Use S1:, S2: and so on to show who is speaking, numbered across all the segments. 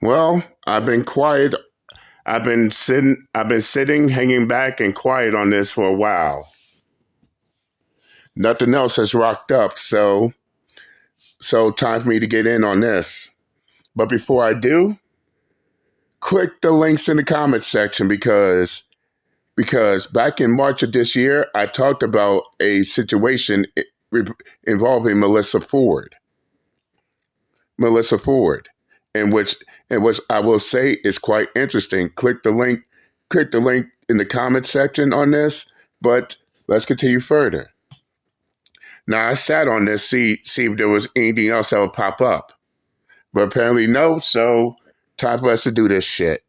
S1: Well, I've been quiet. I've been sitting, hanging back and quiet on this for a while. Nothing else has rocked up, so time for me to get in on this. But before I do, click the links in the comments section because back in March of this year, I talked about a situation involving Melyssa Ford. Melyssa Ford, in which I will say is quite interesting. Click the link in the comment section on this, but let's continue further. Now I sat on this, see if there was anything else that would pop up. But apparently no, so time for us to do this shit.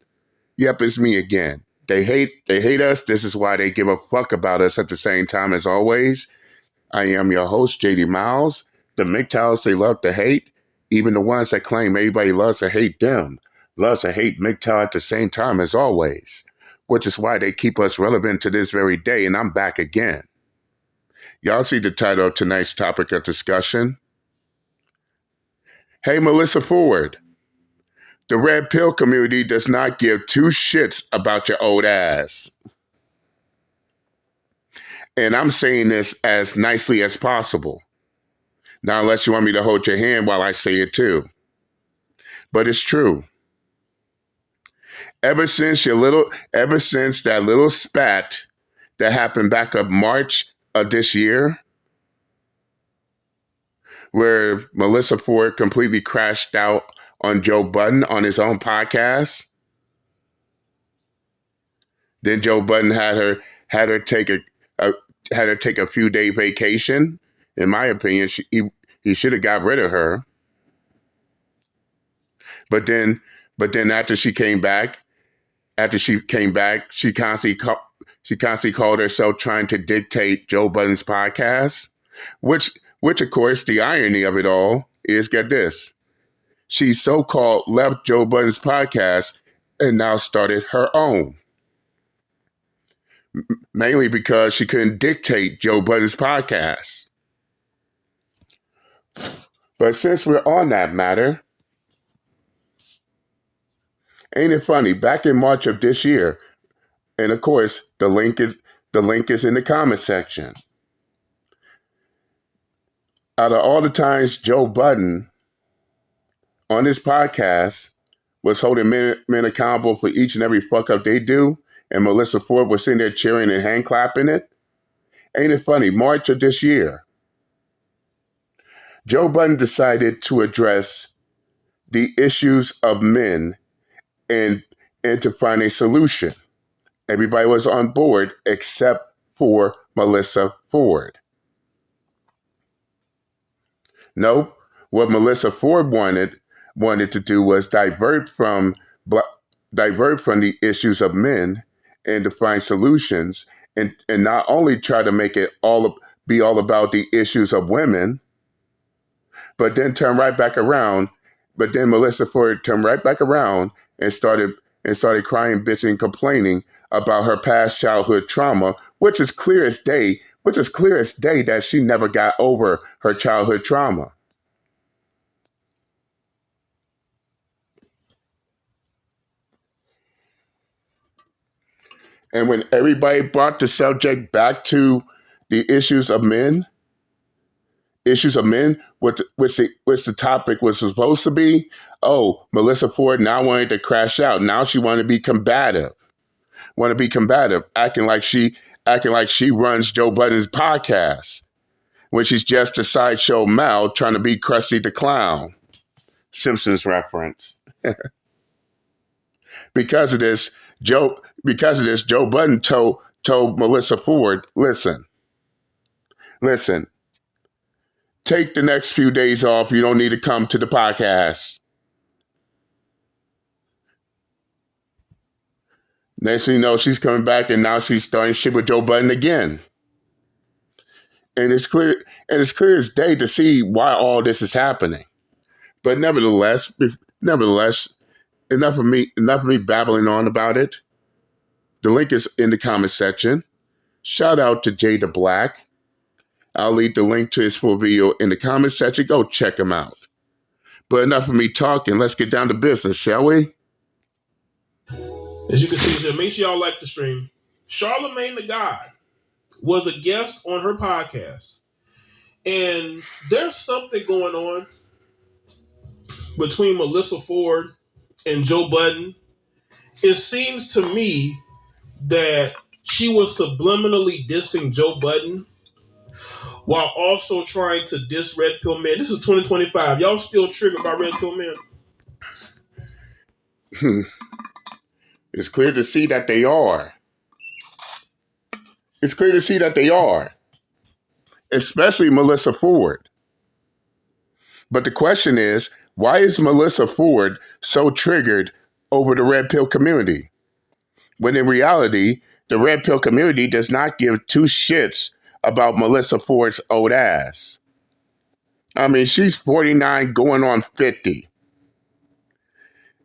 S1: Yep, it's me again. They hate us. This is why they give a fuck about us at the same time as always. I am your host, JD Miles. The MGTOWs they love to hate. Even the ones that claim everybody loves to hate them, loves to hate MGTOW at the same time as always, which is why they keep us relevant to this very day, and I'm back again. Y'all see the title of tonight's topic of discussion? Hey, Melyssa Ford, the Redpill community does not give two shits about your old ass. And I'm saying this as nicely as possible. Now, unless you want me to hold your hand while I say it too. But it's true. Ever since that little spat that happened back up March of this year, where Melyssa Ford completely crashed out on Joe Budden on his own podcast, then Joe Budden had her take a few day vacation. In my opinion, he should have got rid of her. But then after she came back, she constantly called herself trying to dictate Joe Budden's podcast, which of course the irony of it all is, get this, she so-called left Joe Budden's podcast and now started her own. Mainly because she couldn't dictate Joe Budden's podcast. But since we're on that matter, ain't it funny? Back in March of this year, and of course the link is in the comment section. Out of all the times Joe Budden on his podcast was holding men accountable for each and every fuck up they do, and Melyssa Ford was sitting there cheering and hand clapping it, ain't it funny? March of this year, Joe Budden decided to address the issues of men and to find a solution. Everybody was on board except for Melyssa Ford. Nope. What Melyssa Ford wanted to do was divert from the issues of men and to find solutions, and not only try to make it be all about the issues of women, but then turn right back around. But then Melyssa Ford turned right back around and started crying, bitching, complaining about her past childhood trauma, which is clear as day that she never got over her childhood trauma. And when everybody brought the subject back to the issues of men, which the topic was supposed to be, Melyssa Ford now wanted to crash out. Now she wanted to be combative. Acting like she runs Joe Budden's podcast, when she's just a sideshow Mal trying to be Krusty the Clown. Simpsons reference. Because of this, Joe Budden told Melyssa Ford, listen, take the next few days off. You don't need to come to the podcast. Next thing you know, she's coming back, and now she's starting shit with Joe Budden again. And it's clear as day to see why all this is happening. But nevertheless, enough of me babbling on about it. The link is in the comment section. Shout out to Jada Black. I'll leave the link to his full video in the comment section. Go check him out. But enough of me talking. Let's get down to business, shall we?
S2: As you can see here, make sure y'all like the stream. Charlemagne the God was a guest on her podcast. And there's something going on between Melyssa Ford and Joe Budden. It seems to me that she was subliminally dissing Joe Budden while also trying to diss Red Pill Men. This is 2025. Y'all still triggered by Red Pill Men?
S1: It's clear to see that they are. It's clear to see that they are. Especially Melyssa Ford. But the question is, why is Melyssa Ford so triggered over the Red Pill community? When in reality, the Red Pill community does not give two shits about Melyssa Ford's old ass. I mean, she's 49 going on 50.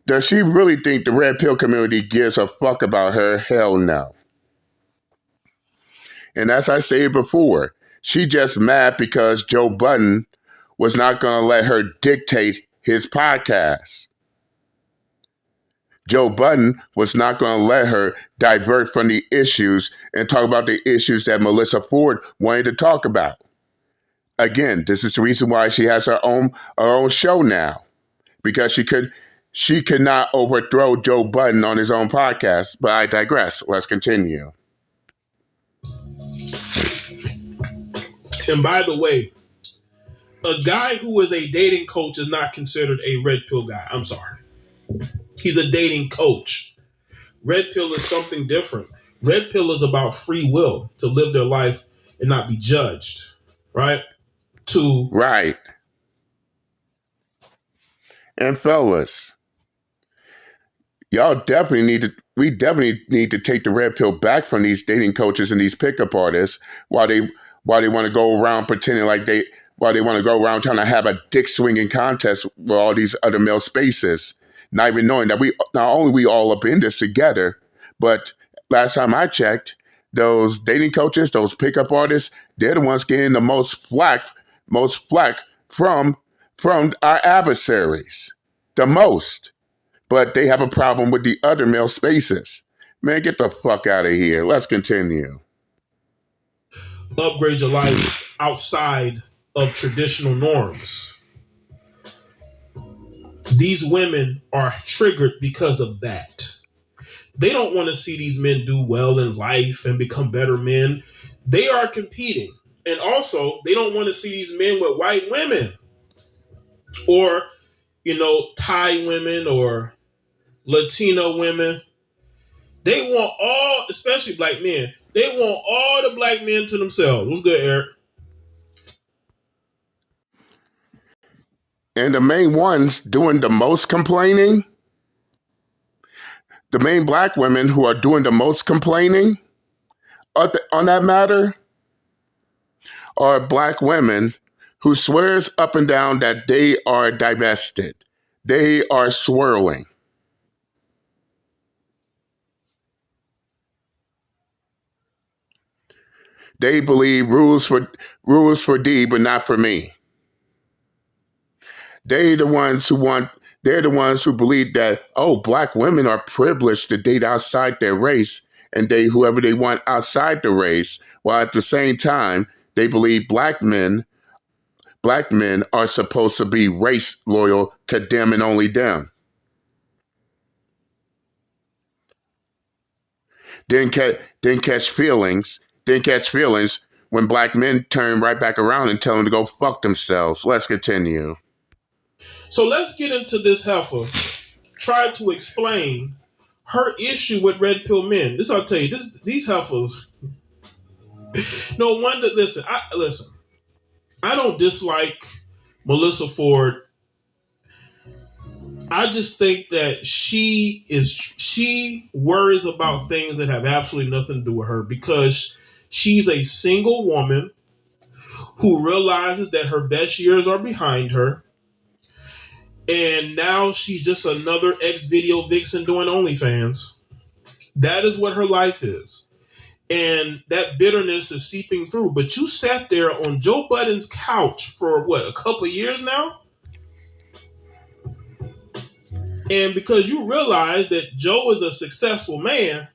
S1: Does she really think the Red Pill community gives a fuck about her? Hell no. And as I said before, she just mad because Joe Budden was not going to let her dictate his podcast. Joe Budden was not going to let her divert from the issues and talk about the issues that Melyssa Ford wanted to talk about. Again, this is the reason why she has her own show now, because she could not overthrow Joe Budden on his own podcast. But I digress. Let's continue.
S2: And by the way, a guy who is a dating coach is not considered a red pill guy. I'm sorry. He's a dating coach. Red pill is something different. Red pill is about free will to live their life and not be judged, right?
S1: Right. And fellas, we definitely need to take the red pill back from these dating coaches and these pickup artists while they want to go around pretending like while they want to go around trying to have a dick swinging contest with all these other male spaces, not even knowing that not only we all up in this together, but last time I checked, those dating coaches, those pickup artists, they're the ones getting the most flack from our adversaries, the most. But they have a problem with the other male spaces. Man, get the fuck out of here. Let's continue.
S2: Upgrade your life outside of traditional norms. These women are triggered because of that. They don't want to see these men do well in life and become better men. They are competing. And also, they don't want to see these men with white women or, Thai women or Latino women. They want all, especially black men, they want all the black men to themselves. What's good, Eric?
S1: And the main ones doing the most complaining, the main black women who are doing the most complaining on that matter are black women who swears up and down that they are divested. They are swirling. They believe rules for D, but not for me. They're the ones who believe that, black women are privileged to date outside their race and date whoever they want outside the race, while at the same time, they believe black men are supposed to be race loyal to them and only them. Then catch feelings when black men turn right back around and tell them to go fuck themselves. Let's continue.
S2: So let's get into this heifer. Try to explain her issue with red pill men. This I'll tell you. These heifers. No wonder. Listen. I don't dislike Melyssa Ford. I just think that she worries about things that have absolutely nothing to do with her, because she's a single woman who realizes that her best years are behind her. And now she's just another ex-video vixen doing OnlyFans. That is what her life is. And that bitterness is seeping through. But you sat there on Joe Budden's couch for a couple of years now? And because you realize that Joe is a successful man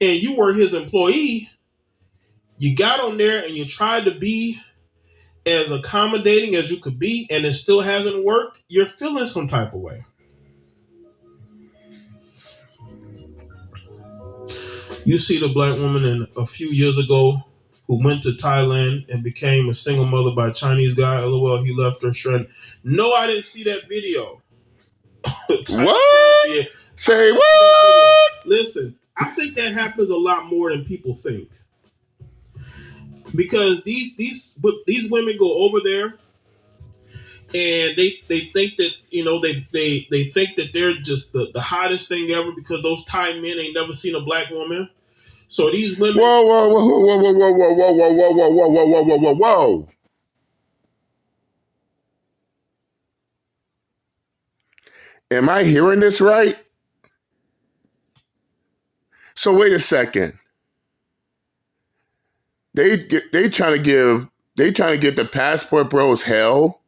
S2: and you were his employee, you got on there and you tried to be as accommodating as you could be, and it still hasn't worked, you're feeling some type of way. You see the black woman in a few years ago who went to Thailand and became a single mother by a Chinese guy. LOL, he left her shredded. No, I didn't see that video.
S1: What? Say what?
S2: Listen, I think that happens a lot more than people think. Because these women go over there and they think that, you know, they think that they're just the hottest thing ever because those Thai men ain't never seen a black woman. So these women.
S1: Whoa, whoa, whoa, whoa, whoa, whoa, whoa, whoa, whoa, whoa, whoa, whoa, whoa, whoa, whoa, whoa. Am I hearing this right? So wait a second. They trying to give the passport bros hell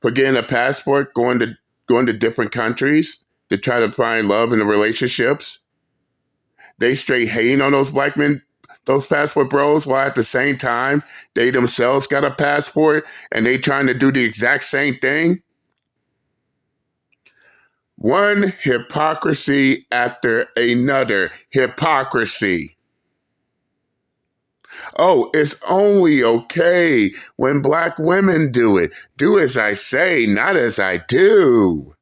S1: for getting a passport, going to different countries to try to find love in the relationships. They straight hating on those black men, those passport bros, while at the same time they themselves got a passport and they trying to do the exact same thing. One hypocrisy after another hypocrisy. Oh, it's only okay when black women do it. Do as I say, not as I do.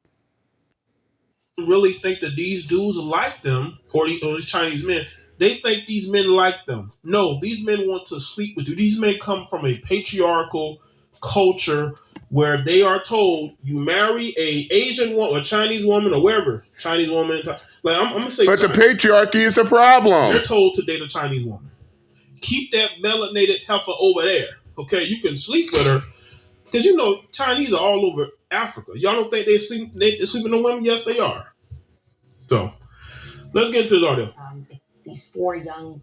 S2: Really think that these dudes like them, or these Chinese men. They think these men like them. No, these men want to sleep with you. These men come from a patriarchal culture where they are told you marry a Asian woman, a Chinese woman, or wherever Chinese woman. Like I'm gonna say,
S1: but China. The patriarchy is a problem.
S2: They're told to date a Chinese woman. Keep that melanated heifer over there. Okay, you can sleep with her because you know Chinese are all over Africa. Y'all don't think they sleeping on women? Yes, they are. So let's get into this audio.
S3: These four young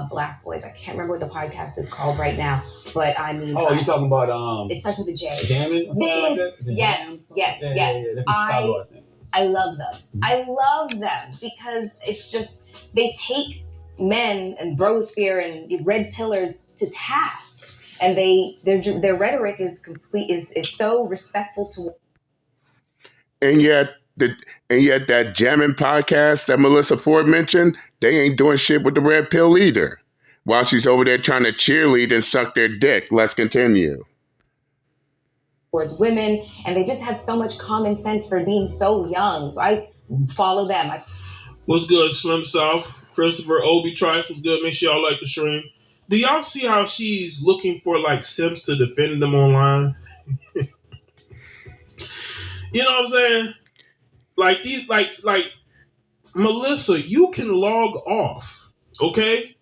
S3: black boys. I can't remember what the podcast is called right now, but I mean.
S4: Oh, you're talking about
S3: it starts with a J.
S4: Jamming?
S3: Yes. I love them. I love them because it's just they take men and brosphere and red pillars to task, and their rhetoric is so respectful to.
S1: And yet that jamming podcast that Melyssa Ford mentioned, they ain't doing shit with the red pill either. While she's over there trying to cheerlead and suck their dick. Let's continue.
S3: Towards women, and they just have so much common sense for being so young. So I follow them.
S2: What's good, Slim South? Christopher Obi Trice was good. Make sure y'all like the stream. Do y'all see how she's looking for like simps to defend them online? You know what I'm saying? Like these, like Melyssa, you can log off, okay?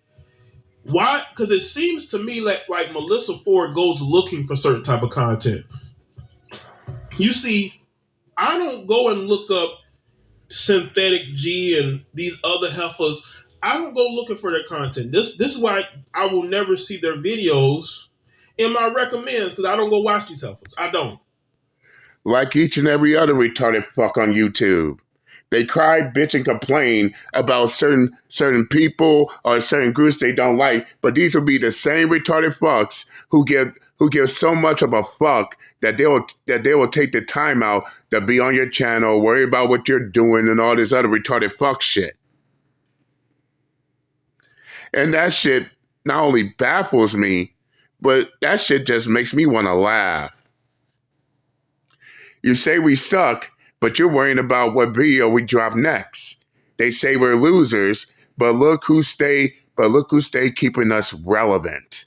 S2: Why? Because it seems to me like Melyssa Ford goes looking for certain type of content. You see, I don't go and look up Synthetic G and these other heifers. I don't go looking for their content. This is why I will never see their videos in my recommends because I don't go watch these heifers. I don't.
S1: Like each and every other retarded fuck on YouTube. They cry, bitch, and complain about certain people or certain groups they don't like, but these will be the same retarded fucks who give so much of a fuck that they will take the time out to be on your channel, worry about what you're doing, and all this other retarded fuck shit. And that shit not only baffles me, but that shit just makes me want to laugh. You say we suck, but you're worrying about what video we drop next. They say we're losers, but look who stay keeping us relevant.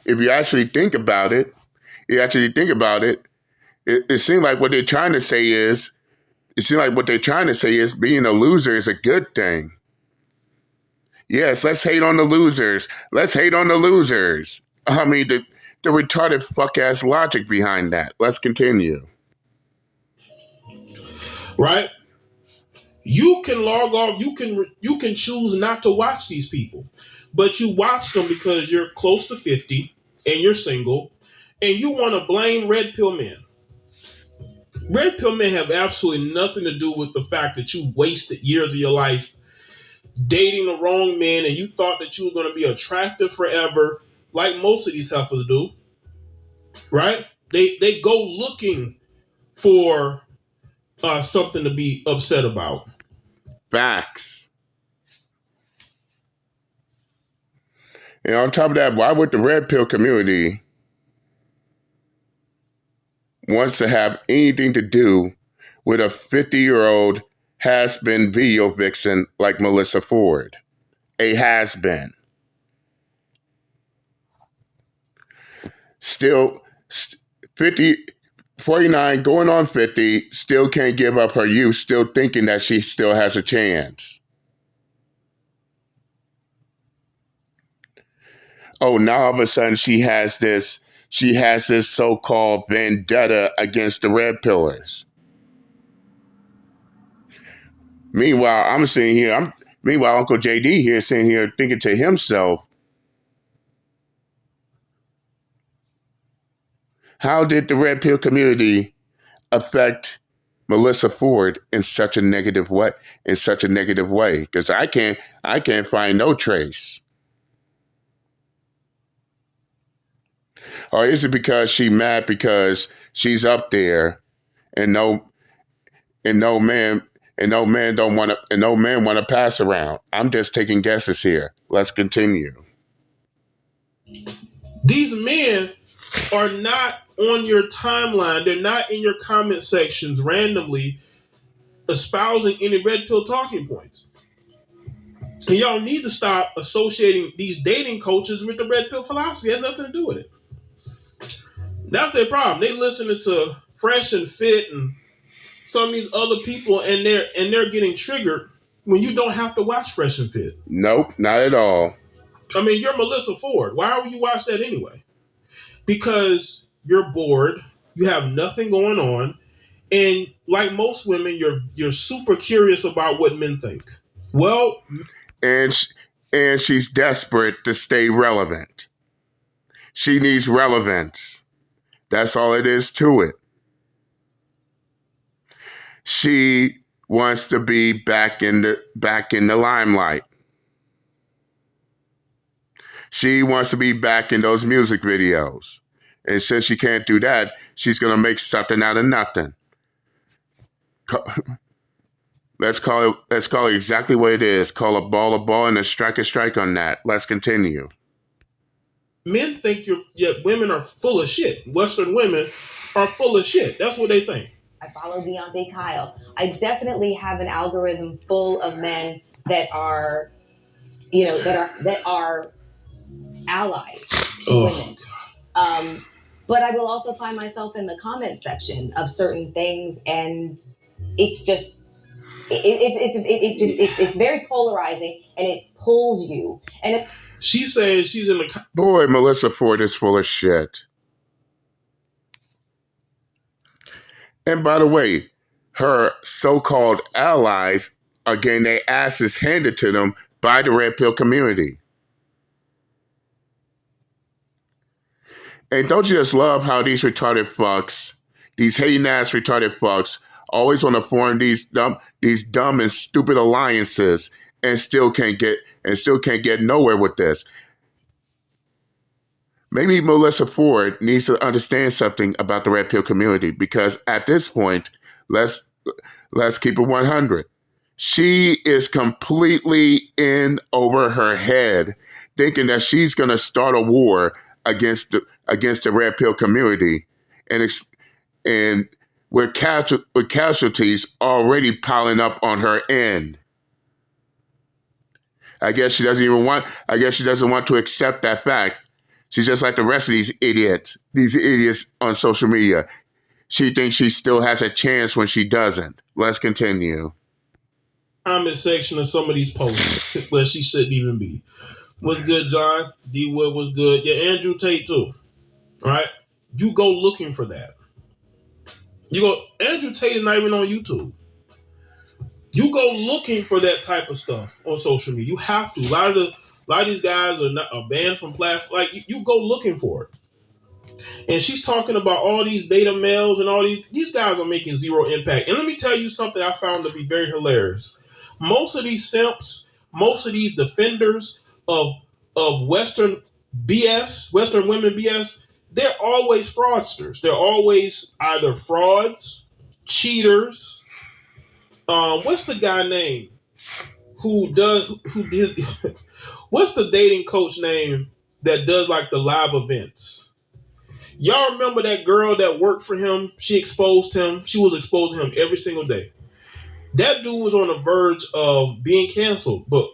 S1: If you actually think about it, it seems like what they're trying to say is being a loser is a good thing. Yes, let's hate on the losers. I mean, the retarded fuck-ass logic behind that. Let's continue.
S2: Right? You can log off. You can choose not to watch these people. But you watch them because you're close to 50 and you're single and you want to blame red pill men. Red pill men have absolutely nothing to do with the fact that you wasted years of your life dating the wrong men and you thought that you were going to be attractive forever, like most of these heifers do. Right? They go looking for something to be upset about.
S1: Facts. And on top of that, why would the red pill community wants to have anything to do with a 50-year-old has-been video vixen like Melyssa Ford? A has-been. Still 49, going on 50, still can't give up her youth, still thinking that she still has a chance. Oh, now all of a sudden she has this so-called vendetta against the red pillars. Meanwhile, Uncle JD here sitting here thinking to himself, how did the red pill community affect Melyssa Ford in such a negative way? Because I can't find no trace. Or is it because she mad because she's up there and no man want to pass around? I'm just taking guesses here. Let's continue.
S2: These men are not on your timeline. They're not in your comment sections randomly espousing any red pill talking points. And y'all need to stop associating these dating coaches with the red pill philosophy. It has nothing to do with it. That's their problem. They listening to Fresh and Fit and some of these other people, and they're getting triggered when you don't have to watch Fresh and Fit.
S1: Nope, not at all.
S2: I mean, you're Melyssa Ford. Why would you watch that anyway? Because you're bored, you have nothing going on, and like most women, you're super curious about what men think. Well,
S1: and she's desperate to stay relevant. She needs relevance. That's all it is to it. She wants to be back in the limelight. She wants to be back in those music videos. And since she can't do that, she's going to make something out of nothing. Let's call it exactly what it is. Call a ball and a strike on that. Let's continue.
S2: Men think women are full of shit. Western women are full of shit. That's what they think.
S3: I follow Deontay Kyle. I definitely have an algorithm full of men that are, that are allies to women. But I will also find myself in the comment section of certain things, and it's just it's very polarizing, and it pulls you. And
S2: she says she's in the
S1: boy. Melyssa Ford is full of shit. And by the way, her so-called allies are getting their asses handed to them by the red pill community. And don't you just love how these retarded fucks, these hating ass retarded fucks, always want to form these dumb and stupid alliances and still can't get nowhere with this. Maybe Melyssa Ford needs to understand something about the red pill community, because at this point, let's keep it 100. She is completely in over her head, thinking that she's going to start a war against the red pill community, and with casualties already piling up on her end. I guess she doesn't want to accept that fact. She's just like the rest of these idiots on social media. She thinks she still has a chance when she doesn't. Let's continue.
S2: Comment section of some of these posts where she shouldn't even be. What's good, John? D Wood was good. Yeah, Andrew Tate too. Right? You go looking for that. Andrew Tate is not even on YouTube. You go looking for that type of stuff on social media. You have to. A lot of these guys are banned from platforms. Like, you go looking for it. And she's talking about all these beta males and all these guys are making zero impact. And let me tell you something I found to be very hilarious. Most of these simps, most of these defenders of Western BS, Western women BS, they're always fraudsters. They're always either frauds, cheaters. What's the guy name who did what's the dating coach name that does like the live events? Y'all remember that girl that worked for him? She exposed him. She was exposing him every single day. That dude was on the verge of being canceled, but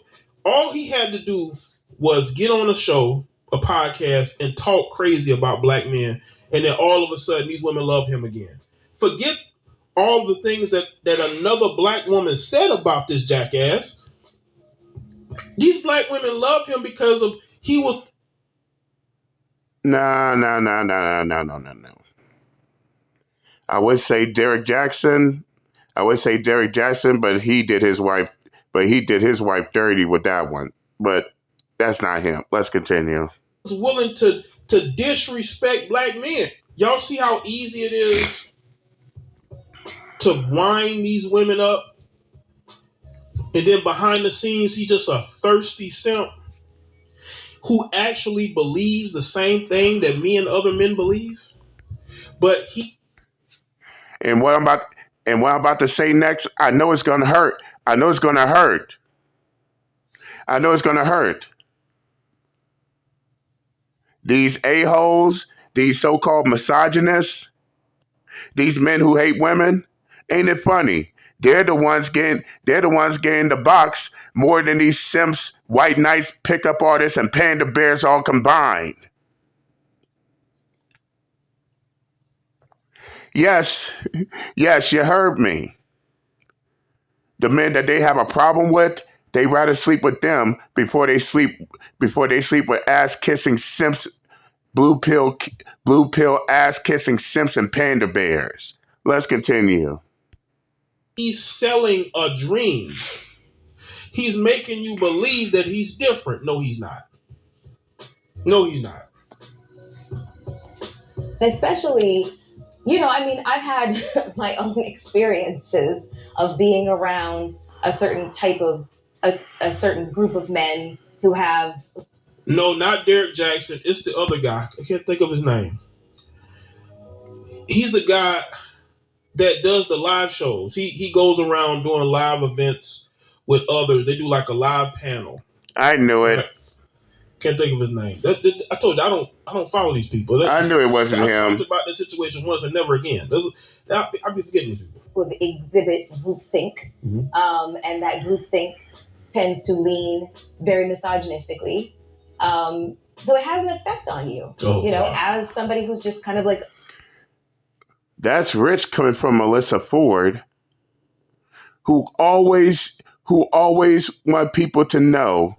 S2: all he had to do was get on a show, a podcast, and talk crazy about black men, and then all of a sudden these women love him again. Forget all the things that another black woman said about this jackass. These black women love him because of he was.
S1: No. I would say Derek Jackson, but he did his wife dirty with that one. But that's not him. Let's continue.
S2: Was willing to disrespect black men. Y'all see how easy it is to wind these women up, and then behind the scenes he's just a thirsty simp who actually believes the same thing that me and other men believe. But he
S1: And what I'm about to say next, I know it's gonna hurt. These a-holes, these so-called misogynists, these men who hate women, ain't it funny? They're the ones getting the box more than these simps, white knights, pickup artists, and panda bears all combined. Yes, you heard me. The men that they have a problem with, they rather sleep with them before they sleep with ass kissing simps, blue pill ass kissing simps and panda bears. Let's continue.
S2: He's selling a dream. He's making you believe that he's different. No, he's not.
S3: Especially, I've had my own experiences of being around a certain type of, a certain group of men who have...
S2: No, not Derek Jackson. It's the other guy. I can't think of his name. He's the guy that does the live shows. He goes around doing live events with others. They do like a live panel.
S1: I knew it.
S2: Can't think of his name. I told you I don't follow these people.
S1: I knew it wasn't him.
S2: I talked about this situation once and never again. I'll be forgetting these people.
S3: Would exhibit groupthink, and that groupthink tends to lean very misogynistically. So it has an effect on you, as somebody who's just kind of like...
S1: That's rich coming from Melyssa Ford, who always want people to know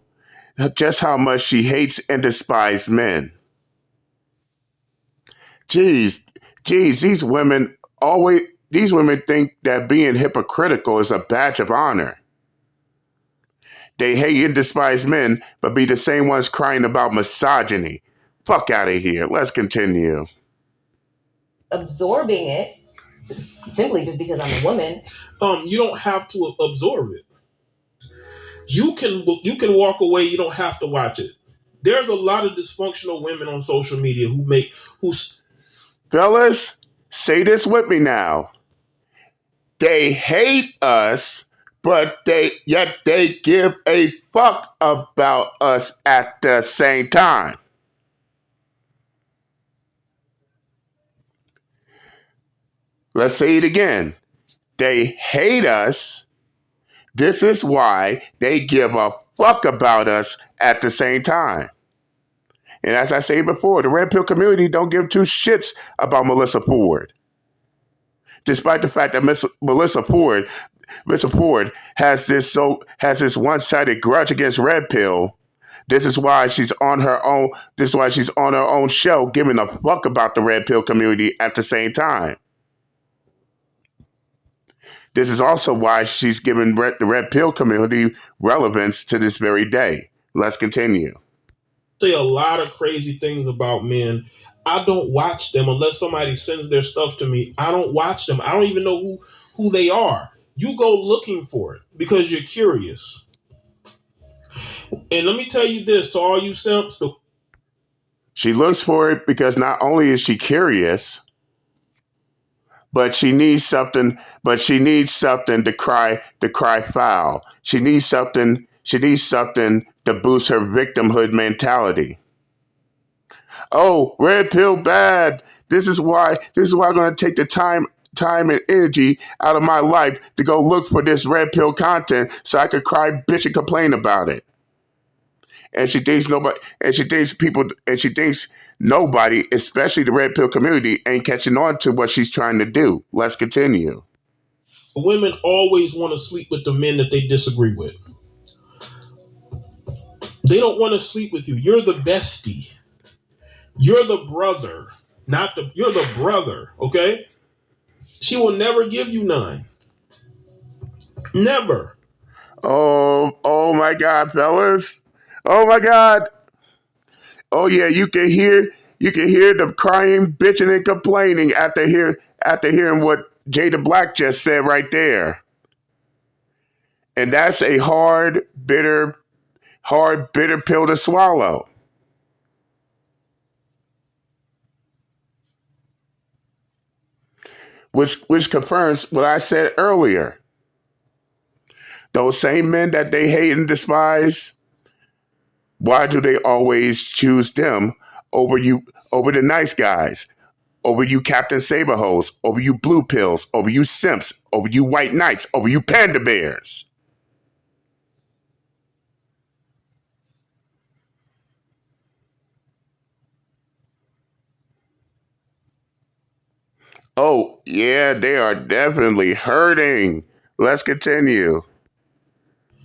S1: just how much she hates and despises men. Jeez, these women think that being hypocritical is a badge of honor. They hate and despise men, but be the same ones crying about misogyny. Fuck out of here. Let's continue.
S3: Absorbing it simply just because I'm a woman.
S2: You don't have to absorb it. You can walk away. You don't have to watch it. There's a lot of dysfunctional women on social media who.
S1: Fellas, say this with me now. They hate us, but they give a fuck about us at the same time. Let's say it again. They hate us. This is why they give a fuck about us at the same time. And as I said before, the Redpill community don't give two shits about Melyssa Ford. Despite the fact that Melyssa Ford has this one-sided grudge against Redpill, this is why she's on her own show, giving a fuck about the Redpill community at the same time. This is also why she's given the Redpill community relevance to this very day. Let's continue.
S2: Say a lot of crazy things about men. I don't watch them unless somebody sends their stuff to me. I don't watch them. I don't even know who they are. You go looking for it because you're curious. And let me tell you this to all you simps.
S1: She looks for it because not only is she curious, but she needs something. But she needs something to cry foul. She needs something. She needs something to boost her victimhood mentality. Oh, red pill bad. This is why I'm going to take the time and energy out of my life to go look for this red pill content so I could cry, bitch, and complain about it. And she thinks nobody, and she thinks people, and she thinks nobody, especially the red pill community, ain't catching on to what she's trying to do. Let's continue.
S2: Women always want to sleep with the men that they disagree with. They don't want to sleep with you. You're the bestie. You're the brother. You're the brother, okay? She will never give you none. Never.
S1: Oh my God, fellas. Oh my God. Oh yeah, you can hear them crying, bitching, and complaining after hearing what Jada Black just said right there. And that's a hard, bitter pill to swallow. Which confirms what I said earlier. Those same men that they hate and despise, why do they always choose them over the nice guys, over you Captain Saberhoes, over you blue pills, over you simps, over you white knights, over you panda bears? Oh, yeah, they are definitely hurting. Let's continue.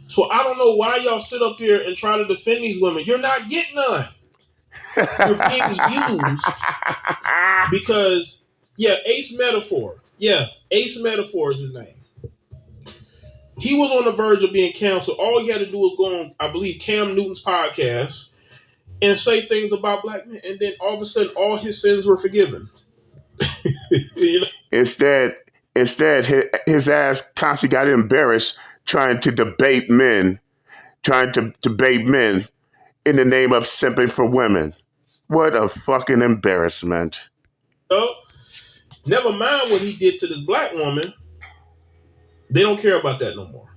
S2: So I don't know why y'all sit up here and try to defend these women. You're not getting none. You're being used because, Ace Metaphor. Yeah, Ace Metaphor is his name. He was on the verge of being canceled. All he had to do was go on, I believe, Cam Newton's podcast and say things about black men, and then all of a sudden, all his sins were forgiven. You know?
S1: Instead, his ass constantly got embarrassed trying to debate men in the name of simping for women. What a fucking embarrassment.
S2: So, never mind what he did to this black woman. They don't care about that no more.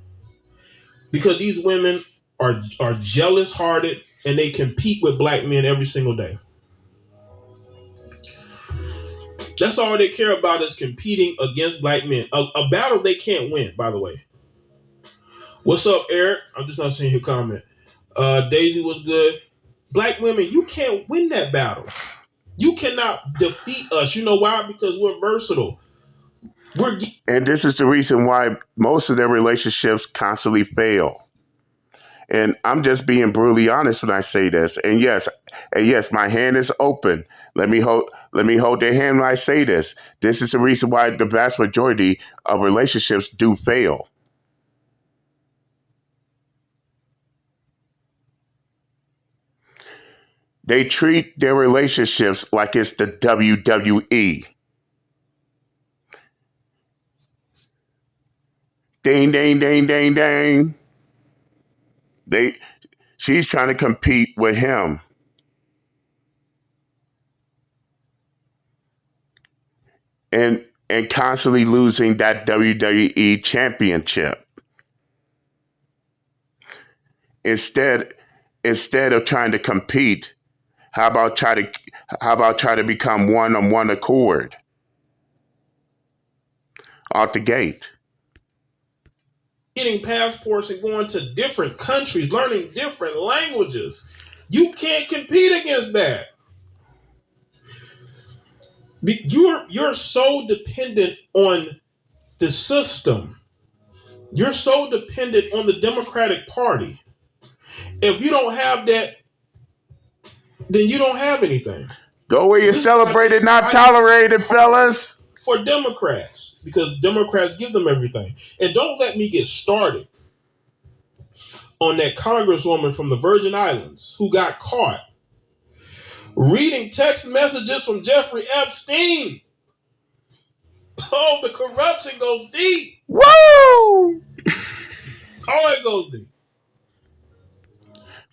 S2: Because these women are jealous hearted and they compete with black men every single day. That's all they care about is competing against black men. A battle they can't win, by the way. What's up, Eric? I'm just not seeing your comment. Daisy was good. Black women, you can't win that battle. You cannot defeat us. You know why? Because we're versatile.
S1: And this is the reason why most of their relationships constantly fail. And I'm just being brutally honest when I say this. And yes, my hand is open. Let me hold their hand when I say this. This is the reason why the vast majority of relationships do fail. They treat their relationships like it's the WWE. Ding, ding, ding, ding, ding. She's trying to compete with him. And constantly losing that WWE championship. Instead of trying to compete, how about try to become one on one accord? Out the gate.
S2: Getting passports and going to different countries, learning different languages. You can't compete against that. You're so dependent on the system. You're so dependent on the Democratic Party. If you don't have that, then you don't have anything.
S1: Go where you're celebrated, not tolerated, fellas.
S2: For Democrats, because Democrats give them everything. And don't let me get started on that congresswoman from the Virgin Islands who got caught Reading text messages from Jeffrey Epstein. Oh, the corruption goes deep.
S1: Woo!
S2: Oh, it goes deep.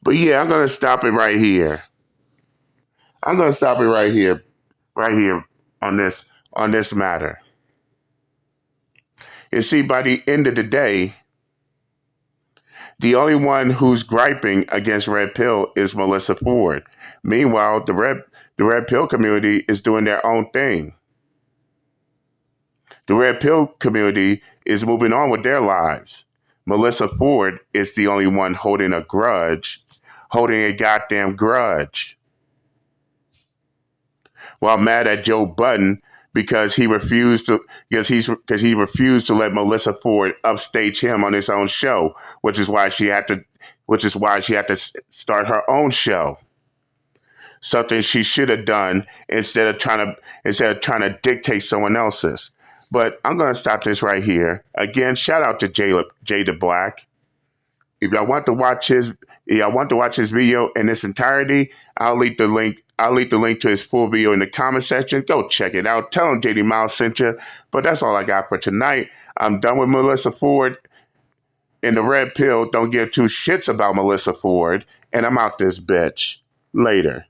S1: But yeah, I'm gonna stop it right here. I'm gonna stop it right here on this matter. You see, by the end of the day, the only one who's griping against Red Pill is Melyssa Ford. Meanwhile, the Red Pill community is doing their own thing. The Red Pill community is moving on with their lives. Melyssa Ford is the only one holding a goddamn grudge. While mad at Joe Budden because he refused to let Melyssa Ford upstage him on his own show, which is why she had to start her own show. Something she should have done instead of trying to dictate someone else's. But I'm going to stop this right here. Again, shout out to Jada Black. If y'all want to watch his video in its entirety, I'll leave the link to his full video in the comment section. Go check it out. Tell him JD Miles sent you. But that's all I got for tonight. I'm done with Melyssa Ford and the Red Pill. Don't give two shits about Melyssa Ford. And I'm out this bitch. Later.